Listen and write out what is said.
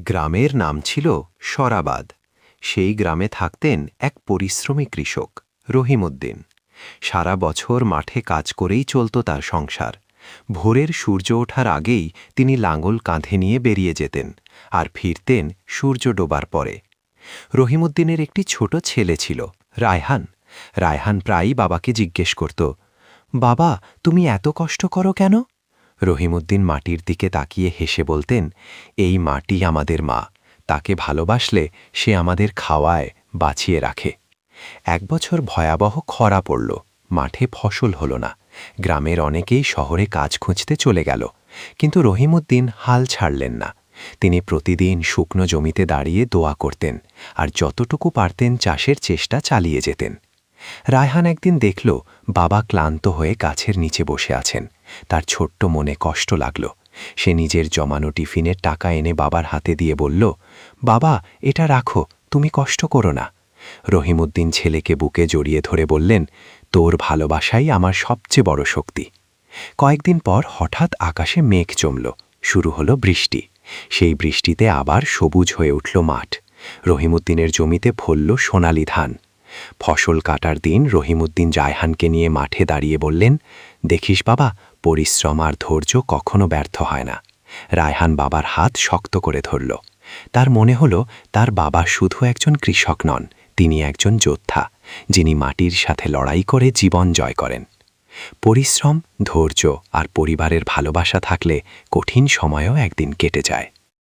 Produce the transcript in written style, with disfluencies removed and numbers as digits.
গ্রামের নাম ছিল সরাবাদ। সেই গ্রামে থাকতেন এক পরিশ্রমী কৃষক, রহিমউদ্দিন। সারা বছর মাঠে কাজ করেই চলত তার সংসার। ভোরের সূর্য ওঠার আগেই তিনি লাঙল কাঁধে নিয়ে বেরিয়ে যেতেন, আর ফিরতেন সূর্য ডোবার পরে। রহিমউদ্দিনের একটি ছোট ছেলে ছিল, রায়হান। রায়হান প্রায়ই বাবাকে জিজ্ঞেস করত, বাবা, তুমি এত কষ্ট করো কেন? রহিমউদ্দিন মাটির দিকে তাকিয়ে হেসে বলতেন, এই মাটি আমাদের মা, তাকে ভালোবাসলে সে আমাদের খাওয়ায়, বাঁচিয়ে রাখে। এক বছর ভয়াবহ খরা পড়ল, মাঠে ফসল হল না। গ্রামের অনেকেই শহরে কাজ খুঁজতে চলে গেল, কিন্তু রহিমউদ্দিন হাল ছাড়লেন না। তিনি প্রতিদিন শুকনো জমিতে দাঁড়িয়ে দোয়া করতেন, আর যতটুকু পারতেন চাষের চেষ্টা চালিয়ে যেতেন। রায়হান একদিন দেখল বাবা ক্লান্ত হয়ে গাছের নিচে বসে আছেন। তার ছোট্ট মনে কষ্ট লাগল। সে নিজের জমানো টিফিনের টাকা এনে বাবার হাতে দিয়ে বলল, বাবা, এটা রাখো, তুমি কষ্ট করো না। রহিমউদ্দিন ছেলেকে বুকে জড়িয়ে ধরে বললেন, তোর ভালোবাসাই আমার সবচেয়ে বড় শক্তি। কয়েকদিন পর হঠাৎ আকাশে মেঘ জমল, শুরু হলো বৃষ্টি। সেই বৃষ্টিতে আবার সবুজ হয়ে উঠল মাঠ। রহিমউদ্দিনের জমিতে ফলল সোনালি ধান। ফসল কাটার দিন রহিমউদ্দিন রায়হানকে নিয়ে মাঠে দাঁড়িয়ে বললেন, দেখিস বাবা, পরিশ্রম আর ধৈর্য কখনো ব্যর্থ হয় না। রায়হান বাবার হাত শক্ত করে ধরল। তার মনে হল তার বাবা শুধু একজন কৃষক নন, তিনি একজন যোদ্ধা, যিনি মাটির সাথে লড়াই করে জীবন জয় করেন। পরিশ্রম, ধৈর্য আর পরিবারের ভালোবাসা থাকলে কঠিন সময়ও একদিন কেটে যায়।